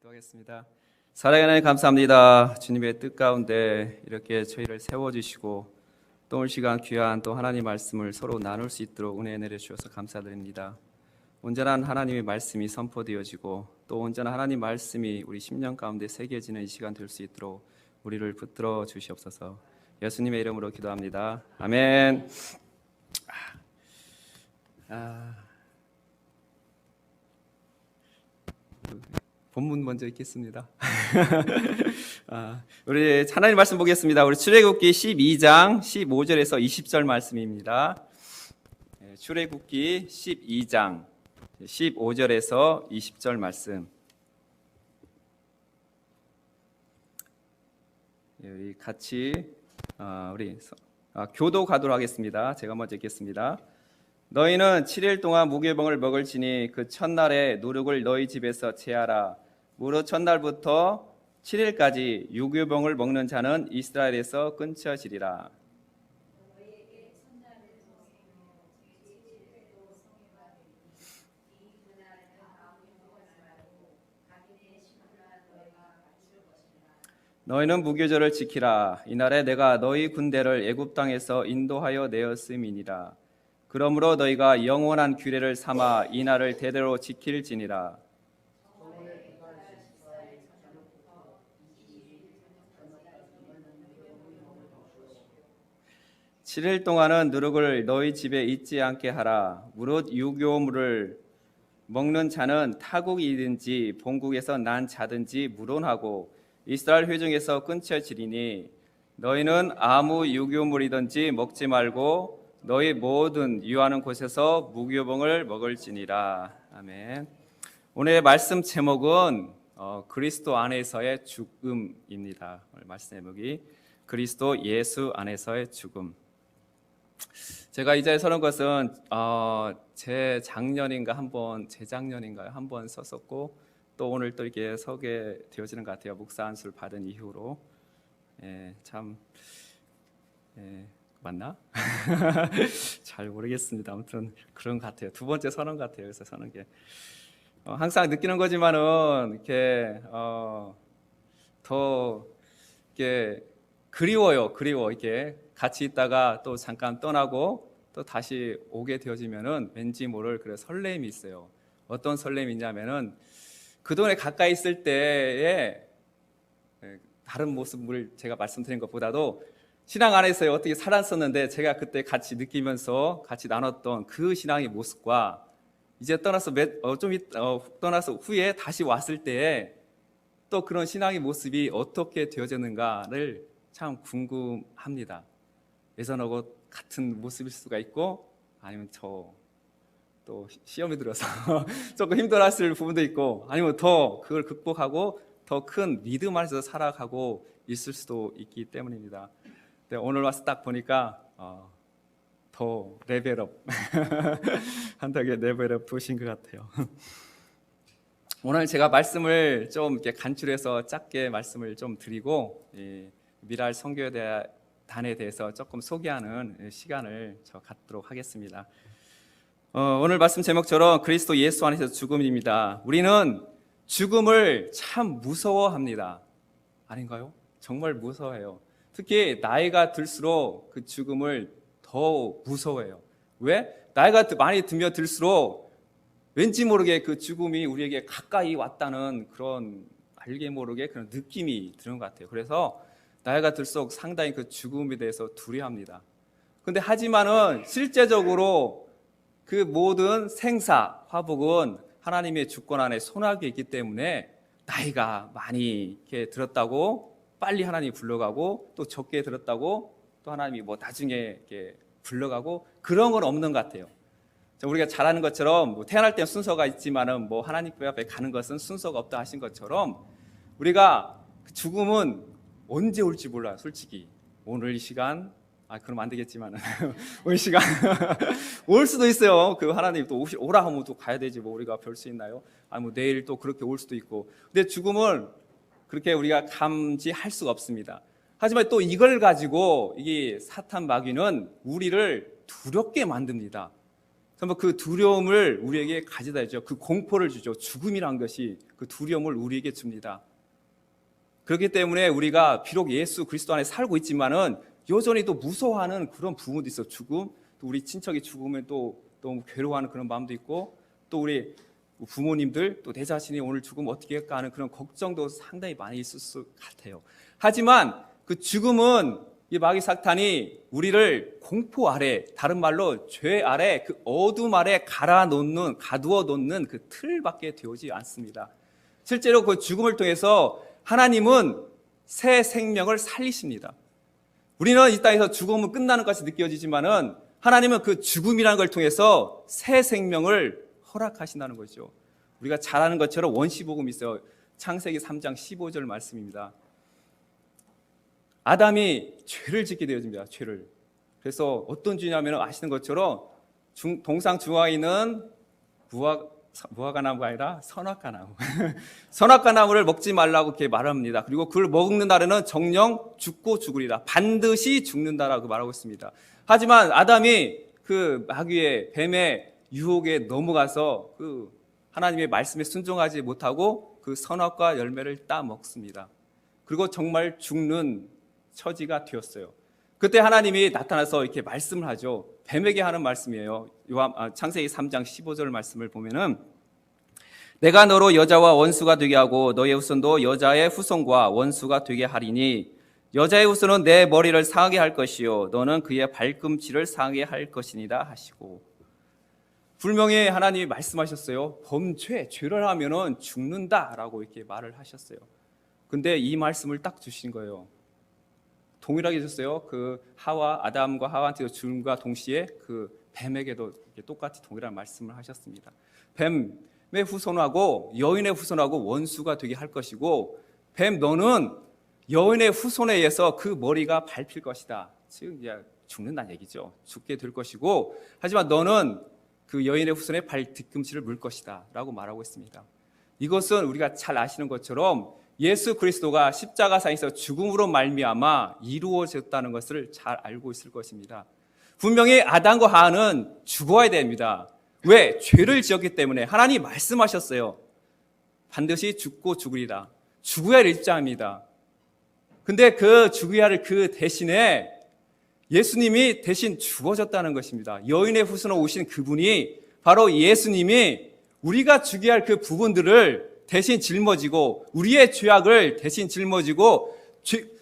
기도하겠습니다. 사랑하는 하나님 감사합니다. 주님의 뜻 가운데 이렇게 저희를 세워주시고 또 오늘 시간 귀한 또 하나님 말씀을 서로 나눌 수 있도록 은혜 내려주셔서 감사드립니다. 온전한 하나님의 말씀이 선포되어지고 또 온전한 하나님 말씀이 우리 심령 가운데 새겨지는 이 시간 될 수 있도록 우리를 붙들어 주시옵소서. 예수님의 이름으로 기도합니다. 아멘. 본문 먼저 읽겠습니다. 우리 하나님 말씀 보겠습니다. 우리 출애굽기 12장 15절에서 20절 말씀입니다. 출애굽기 12장 15절에서 20절 말씀. 우리 같이 교도 가도록 하겠습니다. 제가 먼저 읽겠습니다. 너희는 7일 동안 무교병을 먹을지니 그 첫날에 누룩을 너희 집에서 제하라. 무릇 첫날부터 7일까지 유교병을 먹는 자는 이스라엘에서 끊쳐지리라. 너희는 무교절을 지키라. 이날에 내가 너희 군대를 애굽 땅에서 인도하여 내었음이니라. 그러므로 너희가 영원한 규례를 삼아 이 날을 대대로 지킬지니라. 칠일 동안은 누룩을 너희 집에 있지 않게 하라. 무릇 유교물을 먹는 자는 타국이든지 본국에서 난 자든지 무론하고 이스라엘 회중에서 끊쳐지리니 너희는 아무 유교물이든지 먹지 말고 너희 모든 유하는 곳에서 무교병을 먹을지니라. 아멘. 오늘의 말씀 제목은 그리스도 안에서의 죽음입니다. 오늘 말씀 제목이 그리스도 예수 안에서의 죽음. 제가 이 자리에 서는 것은 재작년인가요? 한번 섰었고 또 오늘 또 이렇게 서게 되어지는 것 같아요. 목사 안수를 받은 이후로. 맞나? 잘 모르겠습니다. 아무튼 그런 것 같아요. 두 번째 서는 것 같아요. 그래서 서는 게 항상 느끼는 거지만은 이렇게 더 이렇게 그리워요. 이렇게 같이 있다가 또 잠깐 떠나고 또 다시 오게 되어지면은 왠지 모를 그런 설렘이 있어요. 어떤 설렘이냐면은 그동안에 가까이 있을 때의 다른 모습을 제가 말씀드린 것보다도 신앙 안에서 어떻게 살았었는데 제가 그때 같이 느끼면서 같이 나눴던 그 신앙의 모습과 이제 떠나서 떠나서 후에 다시 왔을 때에 또 그런 신앙의 모습이 어떻게 되어졌는가를 참 궁금합니다. 예전하고 같은 모습일 수가 있고 아니면 또 시험에 들어서 조금 힘들었을 부분도 있고 아니면 더 그걸 극복하고 더 큰 믿음 안에서 살아가고 있을 수도 있기 때문입니다. 오늘 와서 딱 보니까 더 레벨업 한 단계 레벨업 보신 것 같아요. 오늘 제가 말씀을 좀 이렇게 간추려서 짧게 말씀을 좀 드리고 미랄 선교단에 대해서 조금 소개하는 시간을 갖도록 하겠습니다. 오늘 말씀 제목처럼 그리스도 예수 안에서 죽음입니다. 우리는 죽음을 참 무서워합니다. 아닌가요? 정말 무서워해요. 특히 나이가 들수록 그 죽음을 더 무서워해요. 왜? 나이가 많이 들수록 왠지 모르게 그 죽음이 우리에게 가까이 왔다는 그런 알게 모르게 그런 느낌이 드는 것 같아요. 그래서 나이가 들수록 상당히 그 죽음에 대해서 두려워합니다. 근데 하지만은 실제적으로 그 모든 생사, 화복은 하나님의 주권 안에 손아귀에 있기 때문에 나이가 많이 이렇게 들었다고 빨리 하나님이 불러가고 또 적게 들었다고 또 하나님이 나중에 이렇게 불러가고 그런 건 없는 것 같아요. 우리가 잘 아는 것처럼 태어날 때 순서가 있지만은 하나님 앞에 가는 것은 순서가 없다 하신 것처럼 우리가 죽음은 언제 올지 몰라요. 솔직히 오늘 이 시간 그럼 안 되겠지만 오늘 시간 올 수도 있어요. 그 하나님 또 오라 하면 또 가야 되지 우리가 별 수 있나요? 내일 또 그렇게 올 수도 있고. 근데 죽음을 그렇게 우리가 감지할 수가 없습니다. 하지만 또 이걸 가지고 이 사탄 마귀는 우리를 두렵게 만듭니다. 정말 그 두려움을 우리에게 가져다 주죠. 그 공포를 주죠. 죽음이란 것이 그 두려움을 우리에게 줍니다. 그렇기 때문에 우리가 비록 예수 그리스도 안에 살고 있지만은 여전히 또 무서워하는 그런 부분도 있어. 죽음, 또 우리 친척이 죽으면 또 너무 괴로워하는 그런 마음도 있고, 또 우리 부모님들, 또 내 자신이 오늘 죽으면 어떻게 할까 하는 그런 걱정도 상당히 많이 있을 것 같아요. 하지만 그 죽음은 이 마귀 사탄이 우리를 공포 아래, 다른 말로 죄 아래, 그 어둠 아래 가두어 놓는 그 틀밖에 되지 않습니다. 실제로 그 죽음을 통해서 하나님은 새 생명을 살리십니다. 우리는 이 땅에서 죽음은 끝나는 것이 느껴지지만은 하나님은 그 죽음이라는 걸 통해서 새 생명을 허락하신다는 거죠. 우리가 잘 아는 것처럼 원시복음이 있어요. 창세기 3장 15절 말씀입니다. 아담이 죄를 짓게 되어집니다. 죄를. 그래서 어떤 죄냐면 아시는 것처럼 동상 중앙에 있는 무화과 나무가 아니라 선악과 나무. 선악과 나무를 먹지 말라고 이렇게 말합니다. 그리고 그걸 먹는 날에는 정령 죽고 죽으리라. 반드시 죽는다라고 말하고 있습니다. 하지만 아담이 그 마귀의 뱀의 유혹에 넘어가서 그 하나님의 말씀에 순종하지 못하고 그 선악과 열매를 따 먹습니다. 그리고 정말 죽는 처지가 되었어요. 그때 하나님이 나타나서 이렇게 말씀을 하죠. 뱀에게 하는 말씀이에요. 창세기 3장 15절 말씀을 보면은 내가 너로 여자와 원수가 되게 하고 너의 후손도 여자의 후손과 원수가 되게 하리니 여자의 후손은 내 머리를 상하게 할 것이요 너는 그의 발꿈치를 상하게 할 것이니라 하시고, 분명히 하나님이 말씀하셨어요. 죄를 하면은 죽는다라고 이렇게 말을 하셨어요. 근데 이 말씀을 딱 주신 거예요. 동일하게 해줬어요. 그 아담과 하와한테 주님과 동시에 그 뱀에게도 똑같이 동일한 말씀을 하셨습니다. 뱀의 후손하고 여인의 후손하고 원수가 되게 할 것이고, 뱀 너는 여인의 후손에 의해서 그 머리가 밟힐 것이다. 즉 이제 죽는다는 얘기죠. 죽게 될 것이고, 하지만 너는 그 여인의 후손의 발 뒤꿈치를 물 것이다 라고 말하고 있습니다. 이것은 우리가 잘 아시는 것처럼 예수 그리스도가 십자가상에서 죽음으로 말미암아 이루어졌다는 것을 잘 알고 있을 것입니다. 분명히 아담과 하와는 죽어야 됩니다. 왜? 죄를 지었기 때문에. 하나님이 말씀하셨어요. 반드시 죽고 죽으리라. 죽어야 할 입장입니다. 근데 그 죽어야 할 그 대신에 예수님이 대신 죽어졌다는 것입니다. 여인의 후손으로 오신 그분이 바로 예수님이 우리가 죽여야 할 그 부분들을 대신 짊어지고, 우리의 죄악을 대신 짊어지고,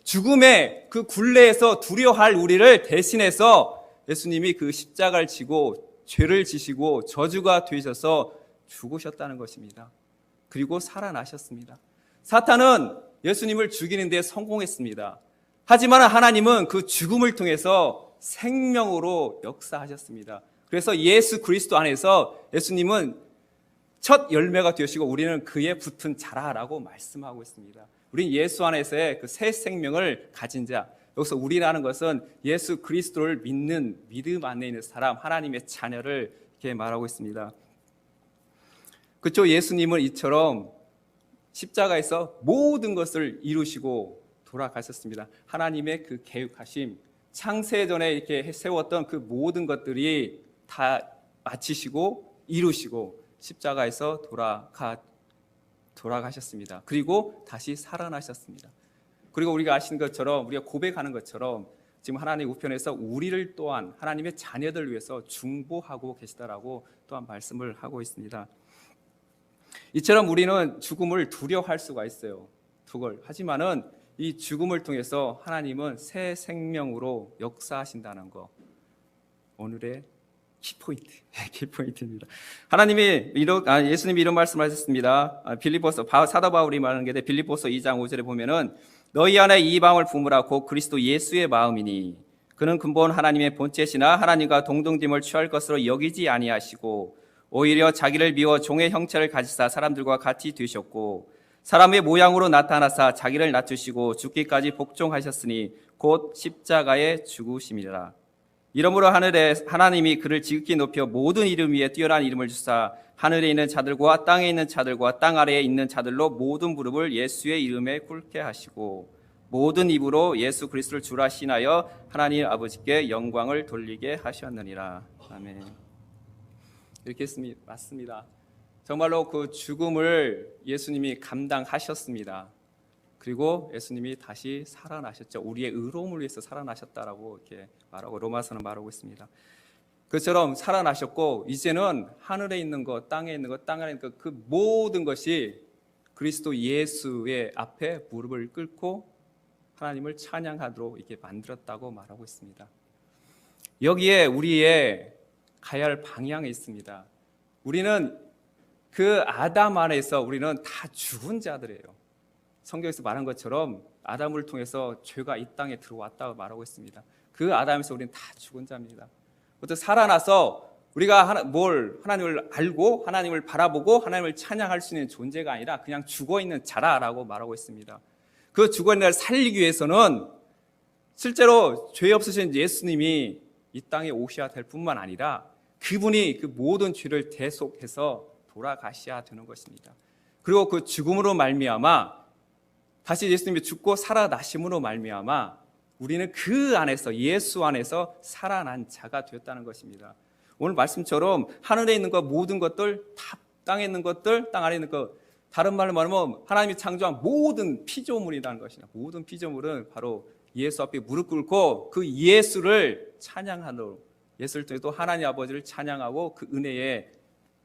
죽음의 그 굴레에서 두려워할 우리를 대신해서 예수님이 그 십자가를 지고 죄를 지시고 저주가 되셔서 죽으셨다는 것입니다. 그리고 살아나셨습니다. 사탄은 예수님을 죽이는 데 성공했습니다. 하지만 하나님은 그 죽음을 통해서 생명으로 역사하셨습니다. 그래서 예수 그리스도 안에서 예수님은 첫 열매가 되시고 우리는 그에 붙은 자라라고 말씀하고 있습니다. 우리는 예수 안에서의 그 새 생명을 가진 자. 여기서 우리라는 것은 예수 그리스도를 믿는 믿음 안에 있는 사람, 하나님의 자녀를 이렇게 말하고 있습니다. 그렇죠. 예수님은 이처럼 십자가에서 모든 것을 이루시고 돌아가셨습니다. 하나님의 그 계획하심, 창세전에 이렇게 세웠던 그 모든 것들이 다 마치시고 이루시고 십자가에서 돌아가셨습니다. 그리고 다시 살아나셨습니다. 그리고 우리가 아시는 것처럼, 우리가 고백하는 것처럼 지금 하나님 우편에서 우리를 또한 하나님의 자녀들 위해서 중보하고 계시다라고 또한 말씀을 하고 있습니다. 이처럼 우리는 죽음을 두려워할 수가 있어요. 하지만은 이 죽음을 통해서 하나님은 새 생명으로 역사하신다는 거, 오늘의 키포인트입니다. 예수님이 이런 말씀하셨습니다. 사도 바울이 말하는 게 빌립보서 2장 5절에 보면은 너희 안에 이방을 품으라 곧 그리스도 예수의 마음이니 그는 근본 하나님의 본체시나 하나님과 동등됨을 취할 것으로 여기지 아니하시고 오히려 자기를 비워 종의 형체를 가지사 사람들과 같이 되셨고 사람의 모양으로 나타나사 자기를 낮추시고 죽기까지 복종하셨으니 곧 십자가에 죽으심이라. 이러므로 하늘에 하나님이 그를 지극히 높여 모든 이름 위에 뛰어난 이름을 주사 하늘에 있는 자들과 땅에 있는 자들과 땅 아래에 있는 자들로 모든 무릎을 예수의 이름에 꿇게 하시고 모든 입으로 예수 그리스도를 주라 신하여 하나님 아버지께 영광을 돌리게 하셨느니라. 아멘. 이렇게 맞습니다. 정말로 그 죽음을 예수님이 감당하셨습니다. 그리고 예수님이 다시 살아나셨죠. 우리의 의로움을 위해서 살아나셨다라고 이렇게 말하고 로마서는 말하고 있습니다. 그처럼 살아나셨고 이제는 하늘에 있는 것, 땅에 있는 것, 땅 안에 있는 것, 그 모든 것이 그리스도 예수의 앞에 무릎을 꿇고 하나님을 찬양하도록 이렇게 만들었다고 말하고 있습니다. 여기에 우리의 가야 할 방향이 있습니다. 우리는 그 아담 안에서 우리는 다 죽은 자들이에요. 성경에서 말한 것처럼 아담을 통해서 죄가 이 땅에 들어왔다고 말하고 있습니다. 그 아담에서 우리는 다 죽은 자입니다. 부터 살아나서 우리가 하나님을 알고 하나님을 바라보고 하나님을 찬양할 수 있는 존재가 아니라 그냥 죽어있는 자라라고 말하고 있습니다. 그 죽어있는 자를 살리기 위해서는 실제로 죄 없으신 예수님이 이 땅에 오셔야 될 뿐만 아니라 그분이 그 모든 죄를 대속해서 돌아가셔야 되는 것입니다. 그리고 그 죽음으로 말미암아 다시 예수님이 죽고 살아나심으로 말미암아 우리는 그 안에서 예수 안에서 살아난 자가 되었다는 것입니다. 오늘 말씀처럼 하늘에 있는 것 모든 것들, 땅에 있는 것들, 땅 아래 있는 것, 다른 말로 말하면 하나님이 창조한 모든 피조물이라는 것입니다. 모든 피조물은 바로 예수 앞에 무릎 꿇고 그 예수를 찬양하도록, 예수를 통해 또 하나님 아버지를 찬양하고 그 은혜에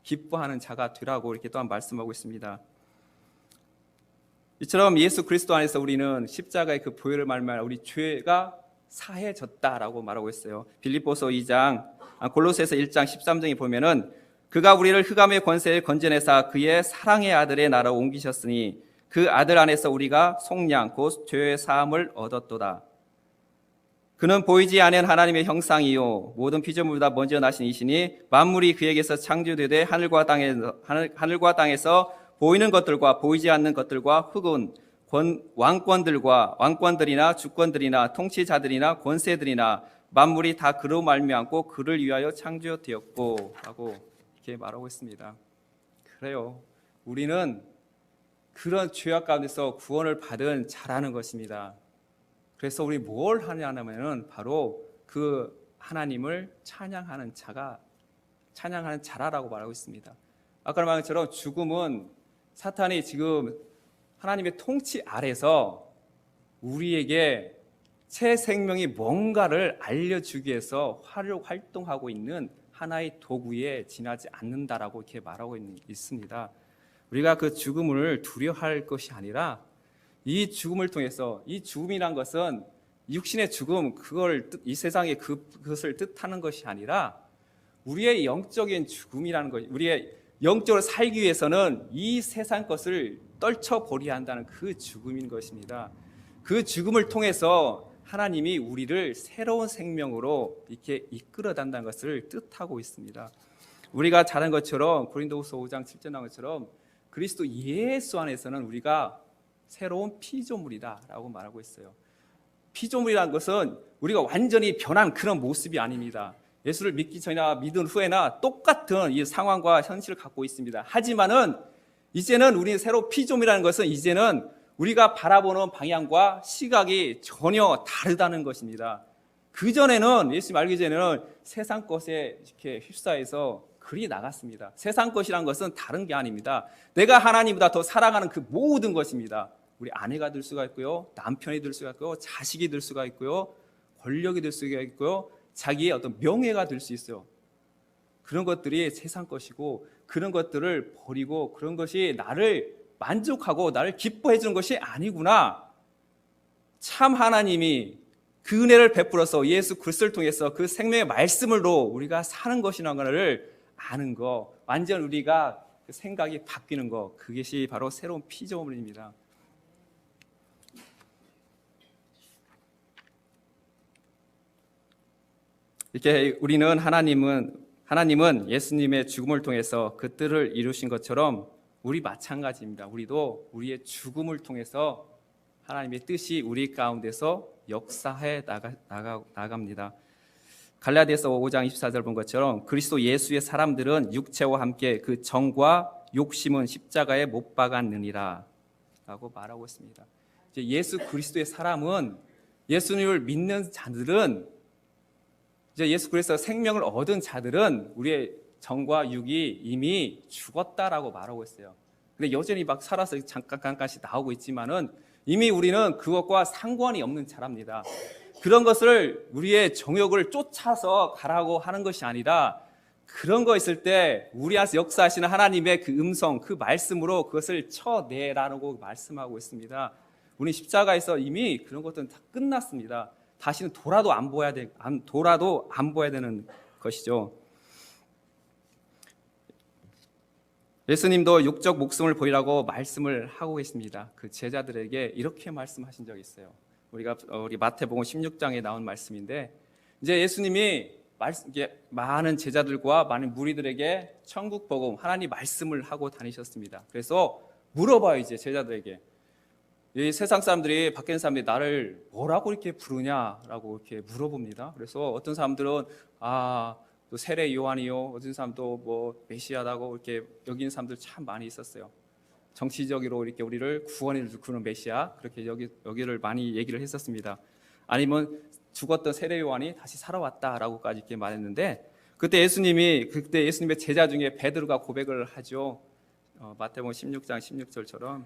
기뻐하는 자가 되라고 이렇게 또한 말씀하고 있습니다. 이처럼 예수 그리스도 안에서 우리는 십자가의 그 보혈을 말미암아 우리 죄가 사해졌다라고 말하고 있어요. 빌립보서 2장, 골로새서 1장 13장에 보면은 그가 우리를 흑암의 권세에 건져내사 그의 사랑의 아들의 나라로 옮기셨으니 그 아들 안에서 우리가 속량 곧 죄의 사함을 얻었도다. 그는 보이지 않는 하나님의 형상이요 모든 피조물보다 먼저 나신 이시니 만물이 그에게서 창조되되 하늘과 땅에서 보이는 것들과 보이지 않는 것들과 혹은 왕권들이나 주권들이나 통치자들이나 권세들이나 만물이 다 그로 말미암고 그를 위하여 창조되었고 라고 이렇게 말하고 있습니다. 그래요. 우리는 그런 죄악 가운데서 구원을 받은 자라는 것입니다. 그래서 우리 뭘 하냐면은 바로 그 하나님을 찬양하는 자라라고 말하고 있습니다. 아까 말한 것처럼 죽음은 사탄이 지금 하나님의 통치 아래서 우리에게 새 생명이 뭔가를 알려주기 위해서 활동하고 있는 하나의 도구에 지나지 않는다라고 이렇게 말하고 있습니다. 우리가 그 죽음을 두려워할 것이 아니라 이 죽음을 통해서, 이 죽음이란 것은 육신의 죽음, 이 세상의 그것을 뜻하는 것이 아니라 우리의 영적인 죽음이라는 것, 우리의 영적으로 살기 위해서는 이 세상 것을 떨쳐버려야 한다는 그 죽음인 것입니다. 그 죽음을 통해서 하나님이 우리를 새로운 생명으로 이렇게 이끌어 간다는 것을 뜻하고 있습니다. 우리가 잘 아는 것처럼 고린도후서 5장 7절 나온 것처럼 그리스도 예수 안에서는 우리가 새로운 피조물이다라고 말하고 있어요. 피조물이라는 것은 우리가 완전히 변한 그런 모습이 아닙니다. 예수를 믿기 전이나 믿은 후에나 똑같은 이 상황과 현실을 갖고 있습니다. 하지만은 이제는 우리 새로 피조물이라는 것은 이제는 우리가 바라보는 방향과 시각이 전혀 다르다는 것입니다. 그전에는 예수님 알기 전에는 세상 것에 이렇게 휩싸여서 그리 나갔습니다. 세상 것이란 것은 다른 게 아닙니다. 내가 하나님보다 더 사랑하는 그 모든 것입니다. 우리 아내가 될 수가 있고요, 남편이 될 수가 있고요, 자식이 될 수가 있고요, 권력이 될 수가 있고요, 자기의 어떤 명예가 될 수 있어요. 그런 것들이 세상 것이고 그런 것들을 버리고 그런 것이 나를 만족하고 나를 기뻐해 주는 것이 아니구나. 참 하나님이 그 은혜를 베풀어서 예수 그리스도를 통해서 그 생명의 말씀으로 우리가 사는 것이라는 것을 아는 거, 완전 우리가 그 생각이 바뀌는 거, 그것이 바로 새로운 피조물입니다. 이렇게 우리는 하나님은 예수님의 죽음을 통해서 그 뜻을 이루신 것처럼 우리 마찬가지입니다. 우리도 우리의 죽음을 통해서 하나님의 뜻이 우리 가운데서 역사해 나갑니다. 갈라디아서 5장 24절 본 것처럼 그리스도 예수의 사람들은 육체와 함께 그 정과 욕심은 십자가에 못 박았느니라 라고 말하고 있습니다. 이제 예수 그리스도의 사람은, 예수님을 믿는 자들은, 이제 예수 그리스도 생명을 얻은 자들은, 우리의 정과 육이 이미 죽었다라고 말하고 있어요. 근데 여전히 막 살아서 잠깐씩 나오고 있지만은 이미 우리는 그것과 상관이 없는 자랍니다. 그런 것을 우리의 정욕을 쫓아서 가라고 하는 것이 아니라 그런 거 있을 때 우리 안에서 역사하시는 하나님의 그 음성, 그 말씀으로 그것을 쳐내라고 말씀하고 있습니다. 우리 십자가에서 이미 그런 것들은 다 끝났습니다. 다시는 돌아도 안 보여야 되는 것이죠. 예수님도 육적 목숨을 버리라고 말씀을 하고 계십니다. 그 제자들에게 이렇게 말씀하신 적이 있어요. 우리 마태복음 16장에 나온 말씀인데, 이제 예수님이 많은 제자들과 많은 무리들에게 천국 복음, 하나님 말씀을 하고 다니셨습니다. 그래서 물어봐요, 이제 제자들에게. 이 세상 사람들이, 밖에 있는 사람들이 나를 뭐라고 이렇게 부르냐라고 이렇게 물어봅니다. 그래서 어떤 사람들은 또 세례 요한이요, 어떤 사람도 뭐 메시아라고 이렇게 여기는 사람들 참 많이 있었어요. 정치적으로 이렇게 우리를 구원해 주는 메시아, 그렇게 여기를 많이 얘기를 했었습니다. 아니면 죽었던 세례 요한이 다시 살아왔다라고까지 이렇게 말했는데, 그때 예수님의 제자 중에 베드로가 고백을 하죠. 마태복음 16장 16절처럼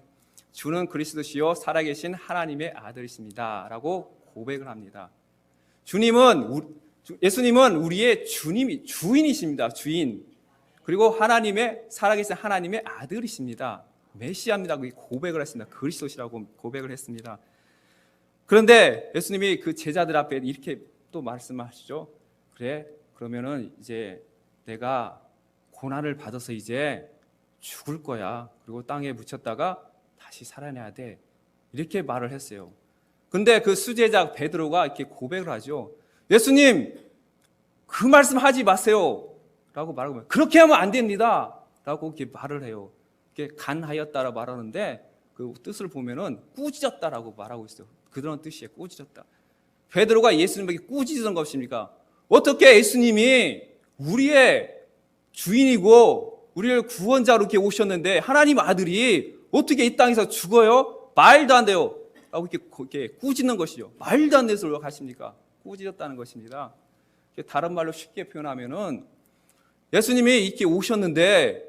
주는 그리스도시요 살아계신 하나님의 아들이십니다라고 고백을 합니다. 예수님은 우리의 주인이십니다. 주인. 그리고 살아계신 하나님의 아들이십니다. 메시아입니다. 고백을 했습니다. 그리스도시라고 고백을 했습니다. 그런데 예수님이 그 제자들 앞에 이렇게 또 말씀하시죠. 그래, 그러면은 이제 내가 고난을 받아서 이제 죽을 거야. 그리고 땅에 묻혔다가 다시 살아내야 돼. 이렇게 말을 했어요. 근데 그 수제자 베드로가 이렇게 고백을 하죠. 예수님, 그 말씀 하지 마세요. 라고 말하고, 그렇게 하면 안 됩니다. 라고 이렇게 말을 해요. 이렇게 간하였다라고 말하는데 그 뜻을 보면은 꾸짖었다라고 말하고 있어요. 그런 뜻이에요. 꾸짖었다. 베드로가 예수님에게 꾸짖은 것입니까? 어떻게 예수님이 우리의 주인이고 우리를 구원자로 이렇게 오셨는데 하나님 아들이 어떻게 이 땅에서 죽어요? 말도 안 돼요. 라고 이렇게 꾸짖는 것이죠. 말도 안 되는 소리를 하십니까? 꾸짖었다는 것입니다. 다른 말로 쉽게 표현하면은 예수님이 이렇게 오셨는데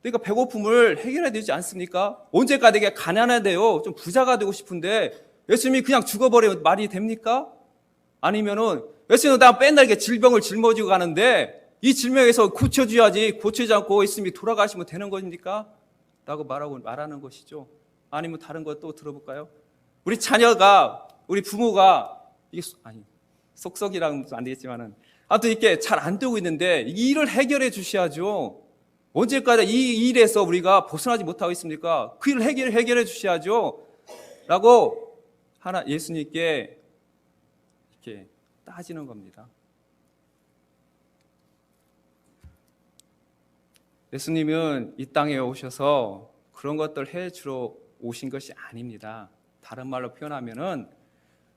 내가 배고픔을 해결해야 되지 않습니까? 언제까지 내가 가난해야 좀 부자가 되고 싶은데 예수님이 그냥 죽어버리면 말이 됩니까? 아니면은 예수님은 나 맨날 이렇게 질병을 짊어지고 가는데 이 질병에서 고쳐줘야지, 고치지 않고 예수님이 돌아가시면 되는 겁니까? 라고 말하는 것이죠. 아니면 다른 것 또 들어볼까요? 우리 부모가 속썩이라면 안 되겠지만은 아무튼 이렇게 잘 안 되고 있는데 이 일을 해결해 주셔야죠. 언제까지 이 일에서 우리가 벗어나지 못하고 있습니까? 그 일을 해결해 주셔야죠. 라고 예수님께 이렇게 따지는 겁니다. 예수님은 이 땅에 오셔서 그런 것들 해주러 오신 것이 아닙니다. 다른 말로 표현하면은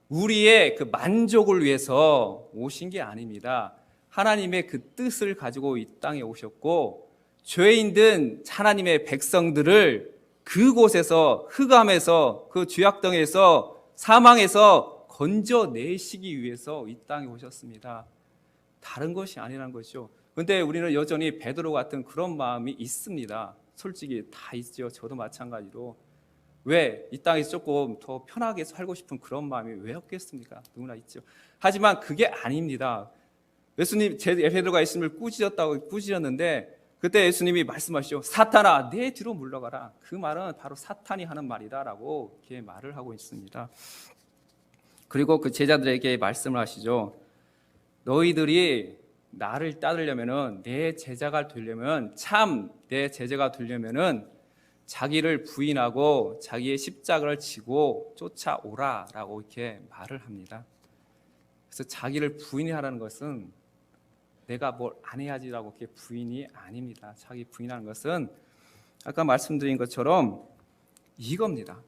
우리의 그 만족을 위해서 오신 게 아닙니다. 하나님의 그 뜻을 가지고 이 땅에 오셨고 죄인된 하나님의 백성들을 그곳에서 흑암에서 그 죄악덩에서 사망에서 건져내시기 위해서 이 땅에 오셨습니다. 다른 것이 아니라는 것이죠. 그런데 우리는 여전히 베드로 같은 그런 마음이 있습니다. 솔직히 다 있죠. 저도 마찬가지로. 왜? 이 땅에서 조금 더 편하게 살고 싶은 그런 마음이 왜 없겠습니까? 누구나 있죠. 하지만 그게 아닙니다. 베드로가 예수님을 꾸짖었는데 그때 예수님이 말씀하시죠. 사탄아, 내 뒤로 물러가라. 그 말은 바로 사탄이 하는 말이다라고 이렇게 말을 하고 있습니다. 그리고 그 제자들에게 말씀을 하시죠. 너희들이 나를 따르려면은 내 제자가 되려면은 자기를 부인하고 자기의 십자가를 지고 쫓아오라라고 이렇게 말을 합니다. 그래서 자기를 부인하라는 것은 내가 뭘 안 해야지라고 이렇게 부인이 아닙니다. 자기 부인하는 것은 아까 말씀드린 것처럼 이겁니다.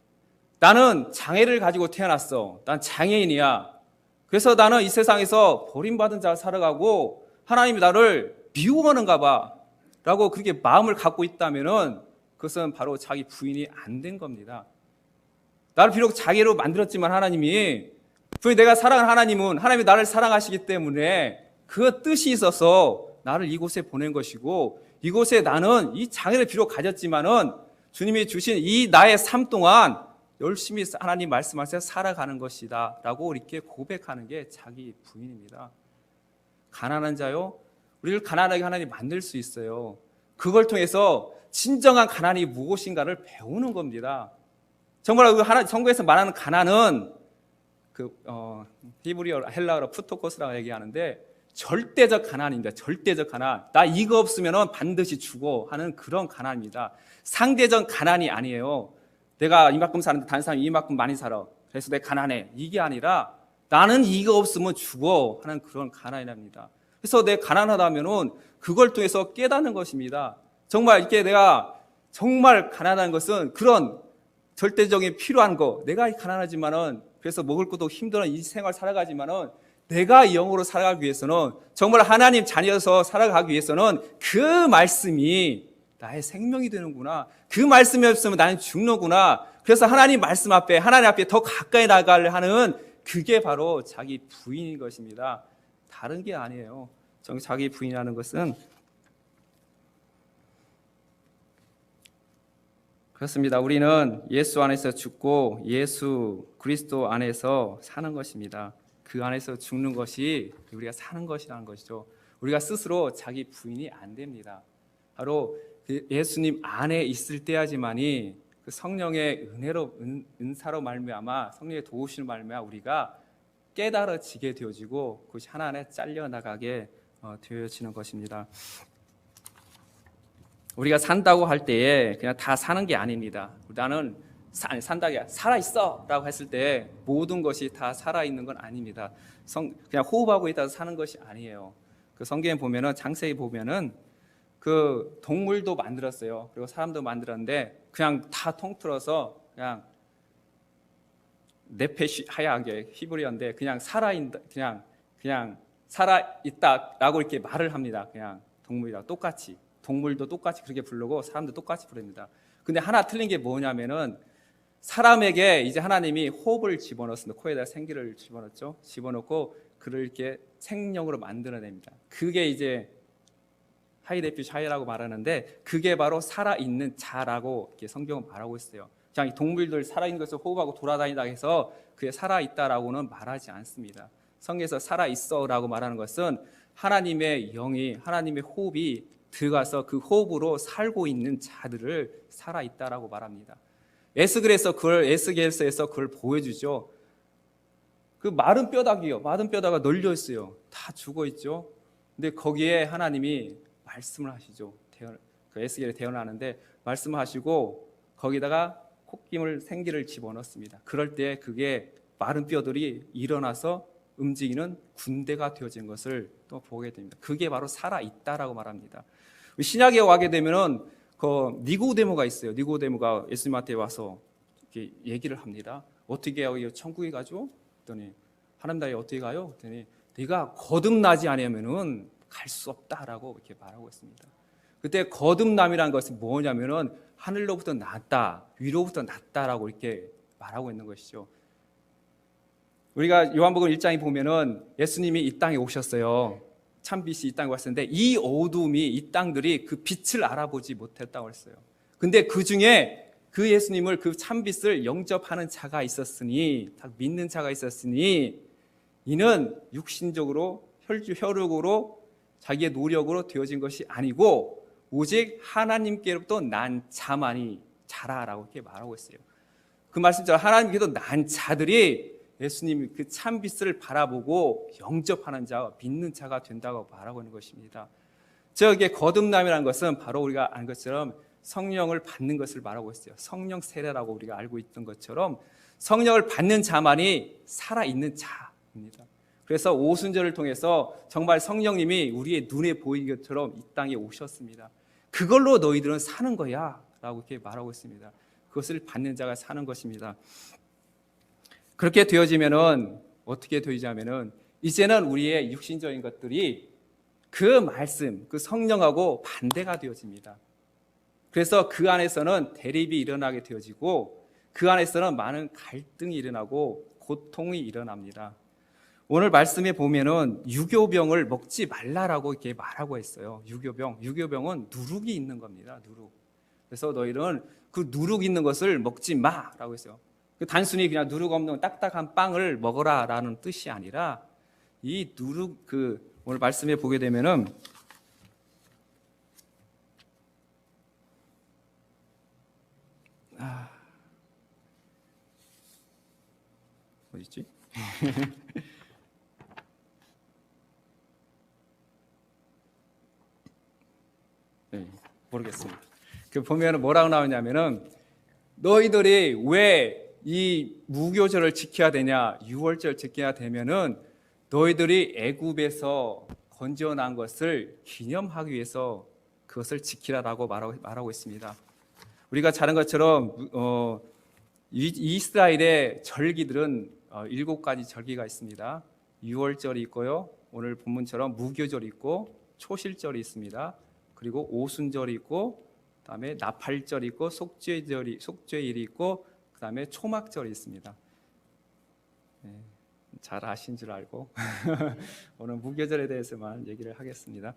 나는 장애를 가지고 태어났어. 난 장애인이야. 그래서 나는 이 세상에서 버림받은 자로 살아가고 하나님이 나를 미워하는가 봐 라고 그렇게 마음을 갖고 있다면은 그것은 바로 자기 부인이 안 된 겁니다. 나를 비록 자기로 만들었지만 분명히 내가 사랑하는 하나님이 나를 사랑하시기 때문에 그 뜻이 있어서 나를 이곳에 보낸 것이고 이곳에 나는 이 장애를 비록 가졌지만은 주님이 주신 이 나의 삶 동안 열심히 하나님 말씀하셔서 살아가는 것이다 라고 이렇게 고백하는 게 자기 부인입니다. 가난한 자요, 우리를 가난하게 하나님 만들 수 있어요. 그걸 통해서 진정한 가난이 무엇인가를 배우는 겁니다. 정말 성경에서 말하는 가난은 히브리어 헬라어로 푸토코스라고 얘기하는데 절대적 가난입니다. 절대적 가난. 나 이거 없으면 반드시 죽어 하는 그런 가난입니다. 상대적 가난이 아니에요. 내가 이만큼 사는데 다른 사람이 이만큼 많이 살아. 그래서 내가 가난해. 이게 아니라 나는 이거 없으면 죽어 하는 그런 가난이랍니다. 그래서 내가 가난하다면은 그걸 통해서 깨닫는 것입니다. 정말 이렇게 내가 정말 가난한 것은 그런 절대적인 필요한 거. 내가 가난하지만은 그래서 먹을 것도 힘든 이 생활 살아가지만은 내가 영으로 살아가기 위해서는 정말 하나님 자녀여서 살아가기 위해서는 그 말씀이 나의 생명이 되는구나. 그 말씀이 없으면 나는 죽는구나. 그래서 하나님 말씀 앞에 하나님 앞에 더 가까이 나가려 하는 그게 바로 자기 부인인 것입니다. 다른 게 아니에요. 자기 부인이라는 것은 그렇습니다. 우리는 예수 안에서 죽고 예수 그리스도 안에서 사는 것입니다. 그 안에서 죽는 것이 우리가 사는 것이라는 것이죠. 우리가 스스로 자기 부인이 안 됩니다. 바로 예수님 안에 있을 때야지만이 그 성령의 은사로 말미암아 성령의 도우심을 말미암아 우리가 깨달아지게 되어지고 그것이 하나하나 잘려나가게 되어지는 것입니다. 우리가 산다고 할 때에 그냥 다 사는 게 아닙니다. 나는 산다고 살아있어 라고 했을 때 모든 것이 다 살아있는 건 아닙니다. 그냥 호흡하고 있다고 사는 것이 아니에요. 그 성경에 보면은 장세기 보면은 그 동물도 만들었어요. 그리고 사람도 만들었는데 그냥 다 통틀어서 그냥 네페시 하야게 히브리어인데 그냥 살아있다 그냥 살아있다라고 이렇게 말을 합니다. 그냥 동물이랑 똑같이 동물도 똑같이 그렇게 부르고 사람도 똑같이 부릅니다. 근데 하나 틀린 게 뭐냐면은 사람에게 이제 하나님이 호흡을 집어넣습니다. 코에다 생기를 집어넣죠. 집어넣고 그를 이렇게 생명으로 만들어냅니다. 그게 이제 하이데피시 하이라고 말하는데 그게 바로 살아있는 자라고 이렇게 성경은 말하고 있어요. 그냥 동물들 살아있는 것을 호흡하고 돌아다니다 해서 그게 살아있다라고는 말하지 않습니다. 성경에서 살아있어라고 말하는 것은 하나님의 영이 하나님의 호흡이 들어가서 그 호흡으로 살고 있는 자들을 살아있다라고 말합니다. 에스겔에서 그걸 보여주죠. 그 마른 뼈다귀요. 마른 뼈다가 널려 있어요. 다 죽어 있죠. 근데 거기에 하나님이 말씀을 하시죠. 그 에스겔에 태어나는데 말씀하시고 거기다가 콧김을 생기를 집어넣습니다. 그럴 때 그게 마른 뼈들이 일어나서 움직이는 군대가 되어진 것을 또 보게 됩니다. 그게 바로 살아있다라고 말합니다. 신약에 와게 되면은 그 니고데모가 있어요. 니고데모가 예수님한테 와서 이렇게 얘기를 합니다. 어떻게 해요? 천국에 가죠? 그랬더니 하나님 나라에 어떻게 가요? 그랬더니 네가 거듭나지 않으면은 갈 수 없다라고 이렇게 말하고 있습니다. 그때 거듭남이라는 것은 뭐냐면은 하늘로부터 났다, 위로부터 났다라고 이렇게 말하고 있는 것이죠. 우리가 요한복음 1장에 보면은 예수님이 이 땅에 오셨어요. 참빛이 이 땅에 왔었는데 이 어둠이 이 땅들이 그 빛을 알아보지 못했다고 했어요. 근데 그 중에 그 예수님을 그 참빛을 영접하는 자가 있었으니 믿는 자가 있었으니 이는 육신적으로 혈육으로 자기의 노력으로 되어진 것이 아니고 오직 하나님께로부터 난 자만이 자라라고 이렇게 말하고 있어요. 그 말씀처럼 하나님께도 난 자들이 예수님 그 참빛을 바라보고 영접하는 자, 믿는 자가 된다고 말하고 있는 것입니다. 저게 거듭남이라는 것은 바로 우리가 아는 것처럼 성령을 받는 것을 말하고 있어요. 성령 세례라고 우리가 알고 있던 것처럼 성령을 받는 자만이 살아있는 자입니다. 그래서 오순절을 통해서 정말 성령님이 우리의 눈에 보이는 것처럼 이 땅에 오셨습니다. 그걸로 너희들은 사는 거야 라고 이렇게 말하고 있습니다. 그것을 받는 자가 사는 것입니다. 그렇게 되어지면은 어떻게 되어지냐면은 이제는 우리의 육신적인 것들이 그 말씀, 그 성령하고 반대가 되어집니다. 그래서 그 안에서는 대립이 일어나게 되어지고 그 안에서는 많은 갈등이 일어나고 고통이 일어납니다. 오늘 말씀에 보면은 유교병을 먹지 말라라고 이렇게 말하고 있어요. 유교병은 누룩이 있는 겁니다. 누룩. 그래서 너희는 그 누룩 있는 것을 먹지 마라고 했어요. 단순히 그냥 누룩 없는 딱딱한 빵을 먹어라라는 뜻이 아니라 이 누룩 오늘 말씀에 보게 되면은 어디 있지? 네, 모르겠습니다. 보면은 뭐라고 나오냐면은 너희들이 왜 이 무교절을 지켜야 되냐, 유월절 지켜야 되면은 너희들이 애굽에서 건져난 것을 기념하기 위해서 그것을 지키라라고 말하고 있습니다. 우리가 잘 아는 것처럼 이스라엘의 절기들은 7가지 절기가 있습니다. 유월절이 있고요. 오늘 본문처럼 무교절이 있고 초실절이 있습니다. 그리고 오순절이 있고 그다음에 나팔절이 있고 속죄일이 있고 그다음에 초막절이 있습니다. 네, 잘 아신 줄 알고 오늘 무교절에 대해서만 얘기를 하겠습니다.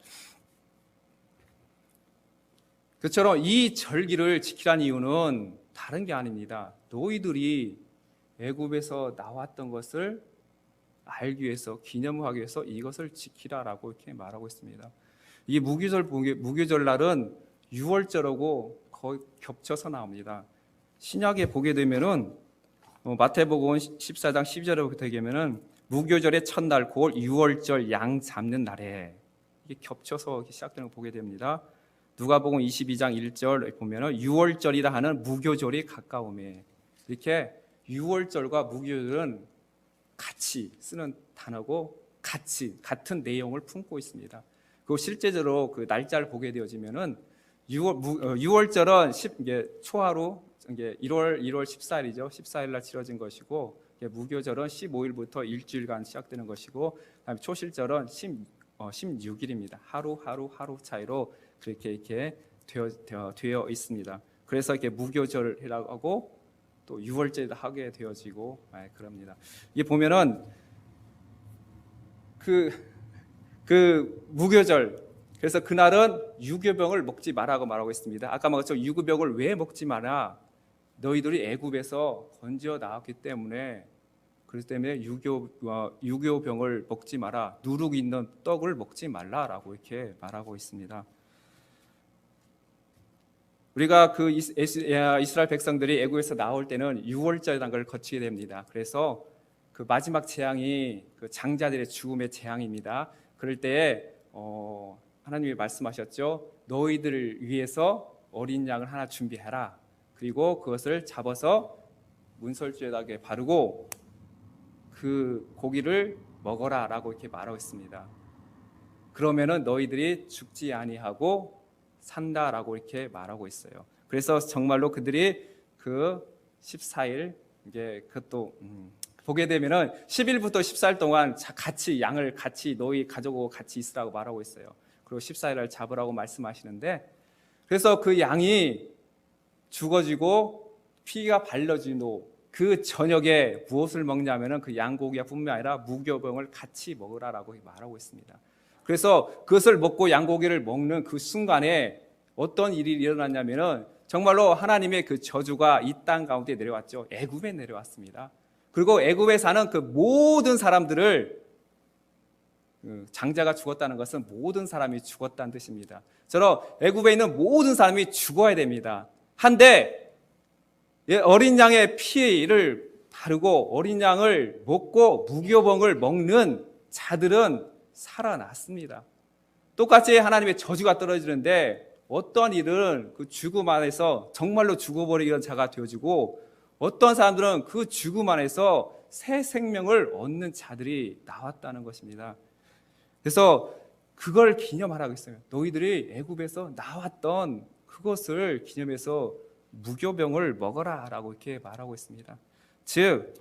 그처럼 이 절기를 지키라는 이유는 다른 게 아닙니다. 너희들이 애굽에서 나왔던 것을 알기 위해서, 기념하기 위해서 이것을 지키라라고 이렇게 말하고 있습니다. 이 무교절 날은 유월절하고 거의 겹쳐서 나옵니다. 신약에 보게 되면은 마태복음 14장 12절에 보게 되면은 무교절의 첫날 곧 유월절 양 잡는 날에 이게 겹쳐서 시작되는 걸 보게 됩니다. 누가복음 22장 1절 보면은 유월절이라 하는 무교절이 가까움에, 이렇게 유월절과 무교절은 같이 쓰는 단어고 같은 내용을 품고 있습니다. 그 실제적으로 그 날짜를 보게 되어지면은 유월절은 초하루 1월 14일이죠. 14일 날 치러진 것이고, 무교절은 15일부터 일주일간 시작되는 것이고, 그다음에 초실절은 16일입니다. 하루 차이로 그렇게 되어 있습니다. 그래서 이렇게 무교절이라고 하고 또 유월절도 하게 되어지고 그럽니다. 이게 보면은 그 무교절, 그래서 그날은 유교병을 먹지 말라고 말하고 있습니다. 아까 말했죠. 유교병을 왜 먹지 마라? 너희들이 애굽에서 건져 나왔기 때문에, 그렇기 때문에 유교병을 먹지 마라. 누룩 있는 떡을 먹지 말라라고 이렇게 말하고 있습니다. 우리가 그 이스라엘 백성들이 애굽에서 나올 때는 유월절이라는 걸 거치게 됩니다. 그래서 그 마지막 재앙이 그 장자들의 죽음의 재앙입니다. 그럴 때에 하나님이 말씀하셨죠. 너희들을 위해서 어린 양을 하나 준비해라. 그리고 그것을 잡아서 문설주에다 바르고 그 고기를 먹어라라고 이렇게 말하고 있습니다. 그러면은 너희들이 죽지 아니하고 산다라고 이렇게 말하고 있어요. 그래서 정말로 그들이 그 14일 그것도 보게 되면은 10일부터 14일 동안 같이 양을 너희 가족하고 같이 있으라고 말하고 있어요. 그리고 14일을 잡으라고 말씀하시는데, 그래서 그 양이 죽어지고 피가 발라진 후 그 저녁에 무엇을 먹냐면은 그 양고기뿐만 아니라 무교병을 같이 먹으라라고 말하고 있습니다. 그래서 그것을 먹고 양고기를 먹는 그 순간에 어떤 일이 일어났냐면은 정말로 하나님의 그 저주가 이 땅 가운데 내려왔죠. 애굽에 내려왔습니다. 그리고 애굽에 사는 그 모든 사람들을, 장자가 죽었다는 것은 모든 사람이 죽었다는 뜻입니다. 저런 애굽에 있는 모든 사람이 죽어야 됩니다. 한데 어린 양의 피를 바르고 어린 양을 먹고 무교병을 먹는 자들은 살아났습니다. 똑같이 하나님의 저주가 떨어지는데 어떤 일은 그 죽음 안에서 정말로 죽어버리는 자가 되어지고, 어떤 사람들은 그 죽음 안에서 새 생명을 얻는 자들이 나왔다는 것입니다. 그래서 그걸 기념하라고 했어요. 너희들이 애굽에서 나왔던 그것을 기념해서 무교병을 먹어라 라고 이렇게 말하고 있습니다. 즉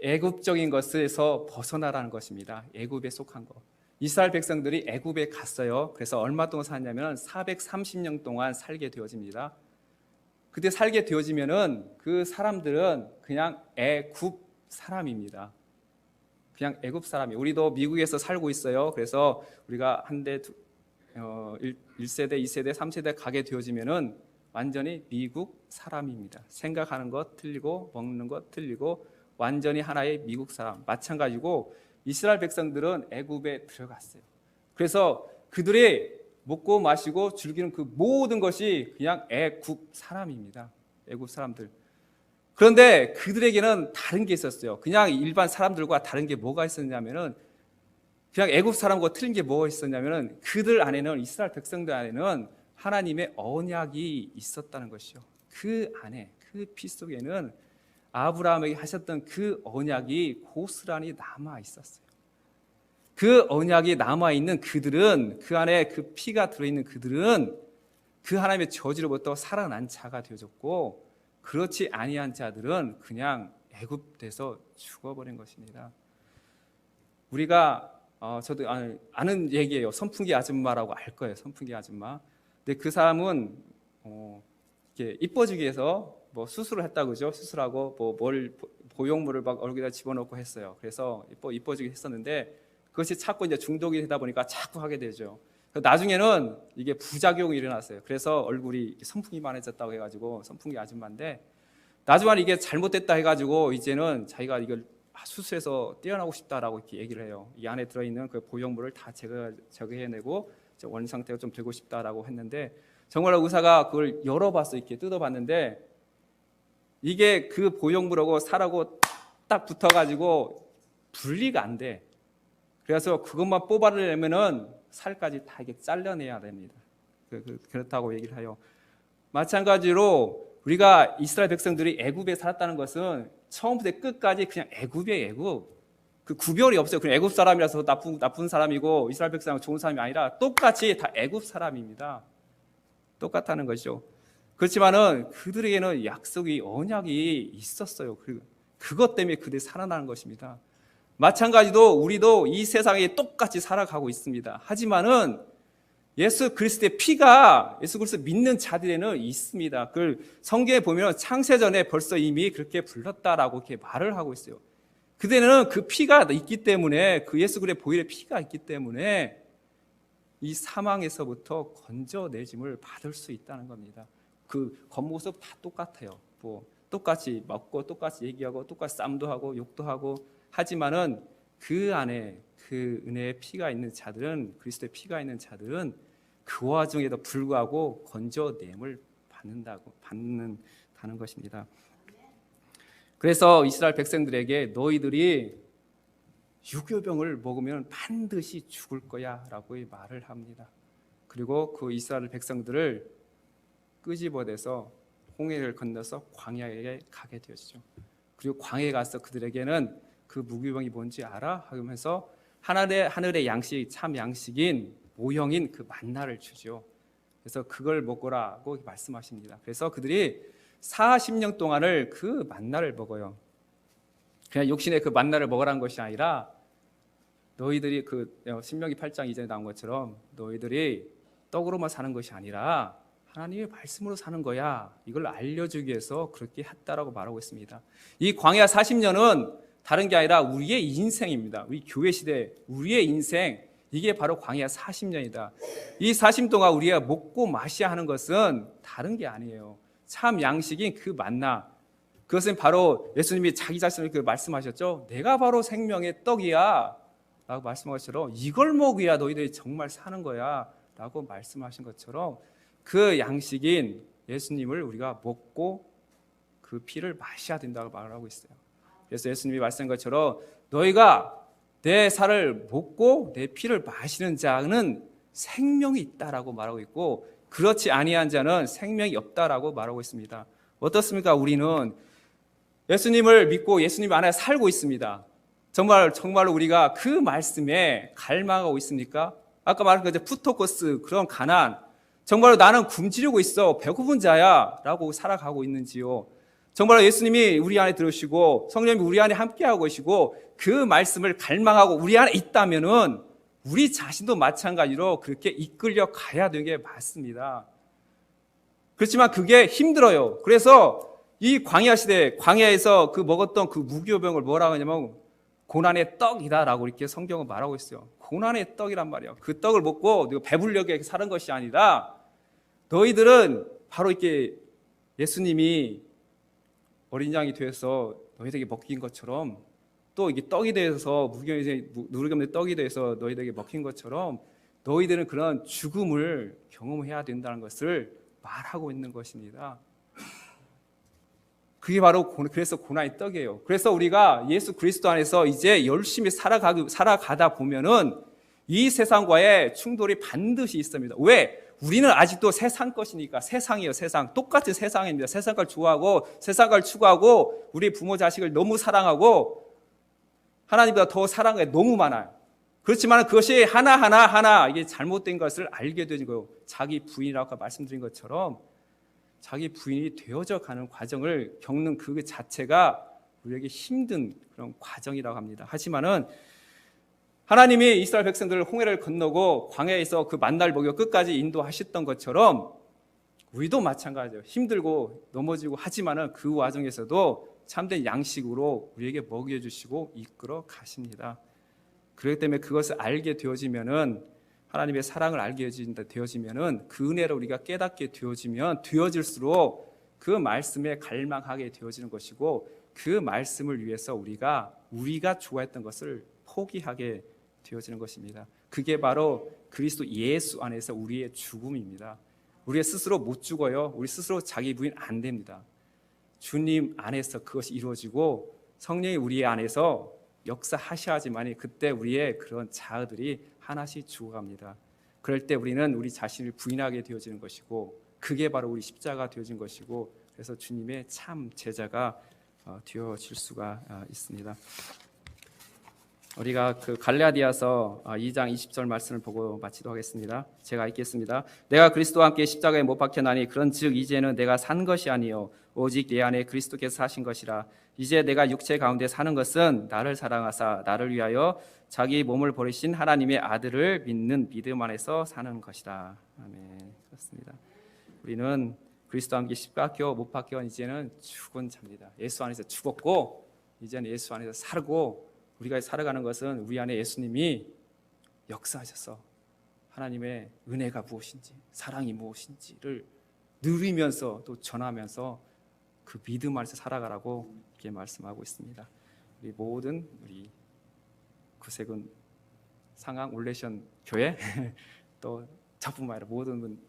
애굽적인 것에서 벗어나라는 것입니다. 애굽에 속한 것. 이스라엘 백성들이 애굽에 갔어요. 그래서 얼마 동안 사냐면 430년 동안 살게 되어집니다. 그때 살게 되어지면은 그 사람들은 그냥 애굽 사람입니다. 그냥 애굽 사람이. 우리도 미국에서 살고 있어요. 그래서 우리가 한 대, 1세대, 2세대, 3세대 가게 되어지면은 완전히 미국 사람입니다. 생각하는 것 틀리고 먹는 것 틀리고 완전히 하나의 미국 사람. 마찬가지고 이스라엘 백성들은 애굽에 들어갔어요. 그래서 그들이 먹고 마시고 즐기는 그 모든 것이 그냥 애굽 사람입니다. 애굽 사람들. 그런데 그들에게는 다른 게 있었어요. 그냥 일반 사람들과 다른 게 뭐가 있었냐면은, 그냥 애굽 사람과 틀린 게 뭐가 있었냐면은, 그들 안에는, 이스라엘 백성들 안에는 하나님의 언약이 있었다는 것이요. 그 안에, 그 피 속에는 아브라함에게 하셨던 그 언약이 고스란히 남아 있었어요. 그 언약이 남아 있는 그들은, 그 안에 그 피가 들어있는 그들은 그 하나님의 저주로부터 살아난 자가 되어졌고, 그렇지 아니한 자들은 그냥 애굽돼서 죽어버린 것입니다. 우리가 저도 아는 얘기예요. 선풍기 아줌마라고 알 거예요. 선풍기 아줌마. 근데 그 사람은 이렇게 이뻐지기 위해서 뭐 수술을 했다 그죠? 수술하고 뭐 보형물을 막 얼굴에다 집어넣고 했어요. 그래서 이뻐지기 했었는데 그것이 자꾸 이제 중독이 되다 보니까 자꾸 하게 되죠. 나중에는 이게 부작용이 일어났어요. 그래서 얼굴이 선풍기만해졌다고 해가지고 선풍기 아줌마인데, 나중에 이게 잘못됐다 해가지고 이제는 자기가 이걸 수술해서 떼어나고 싶다라고 이렇게 얘기를 해요. 이 안에 들어있는 그 보형물을 다 제거해내고 원 상태가 좀 되고 싶다라고 했는데, 정말 의사가 그걸 열어봤어요. 이렇게 뜯어봤는데 이게 그 보형물하고 살하고 딱 붙어가지고 분리가 안 돼. 그래서 그것만 뽑아내려면은 살까지 다 이게 잘라내야 됩니다. 그렇다고 얘기를 해요. 마찬가지로 우리가 이스라엘 백성들이 애굽에 살았다는 것은 처음부터 끝까지 그냥 애굽이에요. 애굽. 그 구별이 없어요. 그냥 애굽 사람이라서 나쁜 사람이고 이스라엘 백성은 좋은 사람이 아니라 똑같이 다 애굽 사람입니다. 똑같다는 것이죠. 그렇지만은 그들에게는 약속이, 언약이 있었어요. 그것 때문에 그들이 살아나는 것입니다. 마찬가지로 우리도 이 세상에 똑같이 살아가고 있습니다. 하지만은 예수 그리스도의 피가 예수 그리스도 믿는 자들에는 있습니다. 그걸 성경에 보면 창세전에 벌써 이미 그렇게 불렀다라고 이렇게 말을 하고 있어요. 그들에는 그 피가 있기 때문에, 그 예수 그리스도의 보혈의 피가 있기 때문에 이 사망에서부터 건져내짐을 받을 수 있다는 겁니다. 그 겉모습 다 똑같아요. 뭐 똑같이 먹고 똑같이 얘기하고 똑같이 싸움도 하고 욕도 하고, 하지만은 그 안에 그 은혜의 피가 있는 자들은, 그리스도의 피가 있는 자들은 그 와중에도 불구하고 건져냄을 받는다는 것입니다. 그래서 이스라엘 백성들에게 너희들이 유교병을 먹으면 반드시 죽을 거야 라고 말을 합니다. 그리고 그 이스라엘 백성들을 끄집어내서 홍해를 건너서 광야에 가게 되었죠. 그리고 광야에 가서 그들에게는 그 무교병이 뭔지 알아? 하면서 하늘의 양식, 참 양식인 모형인 그 만나를 주죠. 그래서 그걸 먹으라고 말씀하십니다. 그래서 그들이 40년 동안을 그 만나를 먹어요. 그냥 욕심에 그 만나를 먹으라는 것이 아니라, 너희들이 그 신명기 8장 이전에 나온 것처럼 너희들이 떡으로만 사는 것이 아니라 하나님의 말씀으로 사는 거야. 이걸 알려주기 위해서 그렇게 했다라고 말하고 있습니다. 이 광야 40년은 다른 게 아니라 우리의 인생입니다. 우리 교회 시대, 우리의 인생, 이게 바로 광야 40년이다. 이 40년 동안 우리가 먹고 마셔야 하는 것은 다른 게 아니에요. 참 양식인 그 만나, 그것은 바로 예수님이 자기 자신을 말씀하셨죠. 내가 바로 생명의 떡이야 라고 말씀하신 것처럼, 이걸 먹어야 너희들이 정말 사는 거야 라고 말씀하신 것처럼, 그 양식인 예수님을 우리가 먹고 그 피를 마셔야 된다고 말하고 있어요. 그래서 예수님이 말씀한 것처럼 너희가 내 살을 먹고 내 피를 마시는 자는 생명이 있다라고 말하고 있고, 그렇지 아니한 자는 생명이 없다라고 말하고 있습니다. 어떻습니까? 우리는 예수님을 믿고 예수님 안에 살고 있습니다. 정말로 우리가 그 말씀에 갈망하고 있습니까? 아까 말한 그 푸토코스, 그런 가난, 정말로 나는 굶주리고 있어, 배고픈 자야 라고 살아가고 있는지요? 정말로 예수님이 우리 안에 들으시고 성령님이 우리 안에 함께하고 계시고 그 말씀을 갈망하고 우리 안에 있다면은 우리 자신도 마찬가지로 그렇게 이끌려 가야 되는 게 맞습니다. 그렇지만 그게 힘들어요. 그래서 이 광야 시대, 광야에서 그 먹었던 그 무교병을 뭐라고 하냐면 고난의 떡이다라고 이렇게 성경은 말하고 있어요. 고난의 떡이란 말이에요. 그 떡을 먹고 배불려게 사는 것이 아니라 너희들은 바로 이렇게 예수님이 어린 양이 되어서 너희들에게 먹힌 것처럼 또 이게 떡이 되어서 누르금의 떡이 되어서 너희들에게 먹힌 것처럼 너희들은 그런 죽음을 경험해야 된다는 것을 말하고 있는 것입니다. 그게 바로 그래서 고난의 떡이에요. 그래서 우리가 예수 그리스도 안에서 이제 열심히 살아가다 보면은 이 세상과의 충돌이 반드시 있습니다. 왜? 우리는 아직도 세상 것이니까. 세상이에요. 세상. 똑같은 세상입니다. 세상 걸 좋아하고 세상 걸 추구하고 우리 부모 자식을 너무 사랑하고 하나님보다 더 사랑하는 게 너무 많아요. 그렇지만 그것이 하나 이게 잘못된 것을 알게 되는 거예요. 자기 부인이라고 아까 말씀드린 것처럼 자기 부인이 되어져 가는 과정을 겪는 그 자체가 우리에게 힘든 그런 과정이라고 합니다. 하지만은 하나님이 이스라엘 백성들을 홍해를 건너고 광야에서 그 만날 먹여 끝까지 인도하셨던 것처럼 우리도 마찬가지예요. 힘들고 넘어지고 하지만은 그 과정에서도 참된 양식으로 우리에게 먹여주시고 이끌어 가십니다. 그렇기 때문에 그것을 알게 되어지면은 하나님의 사랑을 알게 되어지면은 그 은혜를 우리가 깨닫게 되어질수록 그 말씀에 갈망하게 되어지는 것이고 그 말씀을 위해서 우리가 좋아했던 것을 포기하게 되어지는 것입니다. 그게 바로 그리스도 예수 안에서 우리의 죽음입니다. 우리 스스로 못 죽어요. 우리 스스로 자기 부인 안 됩니다. 주님 안에서 그것이 이루어지고 성령이 우리 안에서 역사하셔야지만이 그때 우리의 그런 자아들이 하나씩 죽어갑니다. 그럴 때 우리는 우리 자신을 부인하게 되어지는 것이고 그게 바로 우리 십자가 되어진 것이고 그래서 주님의 참 제자가 되어질 수가 있습니다. 우리가 그 갈라디아서 2장 20절 말씀을 보고 마치도록 하겠습니다. 제가 읽겠습니다. 내가 그리스도와 함께 십자가에 못 박혀나니 그런즉 이제는 내가 산 것이 아니요 오직 내 안에 그리스도께서 사신 것이라. 이제 내가 육체 가운데 사는 것은 나를 사랑하사 나를 위하여 자기 몸을 버리신 하나님의 아들을 믿는 믿음 안에서 사는 것이다. 아멘. 그렇습니다. 우리는 그리스도와 함께 십자가 못 박혀 이제는 죽은 자입니다. 예수 안에서 죽었고 이제는 예수 안에서 살고 우리가 살아가는 것은 우리 안에 예수님이 역사하셔서 하나님의 은혜가 무엇인지 사랑이 무엇인지를 누리면서 또 전하면서 그 믿음 안에서 살아가라고 이렇게 말씀하고 있습니다. 우리 모든 우리 구세군 상황 올레션 교회 또 저뿐만 아니라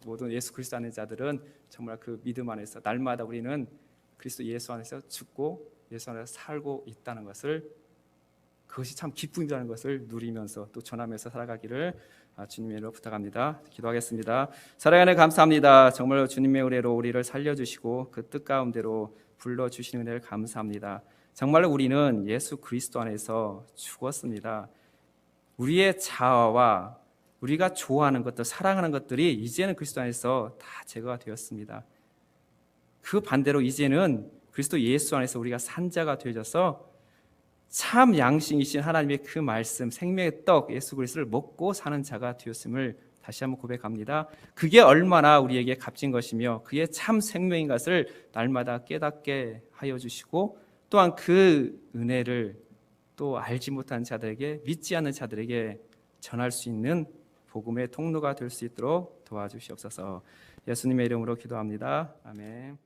모든 예수 그리스도 안에 자들은 정말 그 믿음 안에서 날마다 우리는 그리스도 예수 안에서 죽고 예수 안에서 살고 있다는 것을 그것이 참 기쁨이라는 것을 누리면서 또 전하면서 살아가기를 주님의 이름으로 부탁합니다. 기도하겠습니다. 살아가는 감사합니다. 정말 주님의 은혜로 우리를 살려주시고 그 뜻 가운데로 불러주시는 은혜를 감사합니다. 정말로 우리는 예수 그리스도 안에서 죽었습니다. 우리의 자아와 우리가 좋아하는 것들, 사랑하는 것들이 이제는 그리스도 안에서 다 제거가 되었습니다. 그 반대로 이제는 그리스도 예수 안에서 우리가 산 자가 되어져서 참 양식이신 하나님의 그 말씀, 생명의 떡 예수 그리스도를 먹고 사는 자가 되었음을 다시 한번 고백합니다. 그게 얼마나 우리에게 값진 것이며 그게 참 생명인 것을 날마다 깨닫게 하여 주시고 또한 그 은혜를 또 알지 못한 자들에게, 믿지 않는 자들에게 전할 수 있는 복음의 통로가 될 수 있도록 도와주시옵소서. 예수님의 이름으로 기도합니다. 아멘.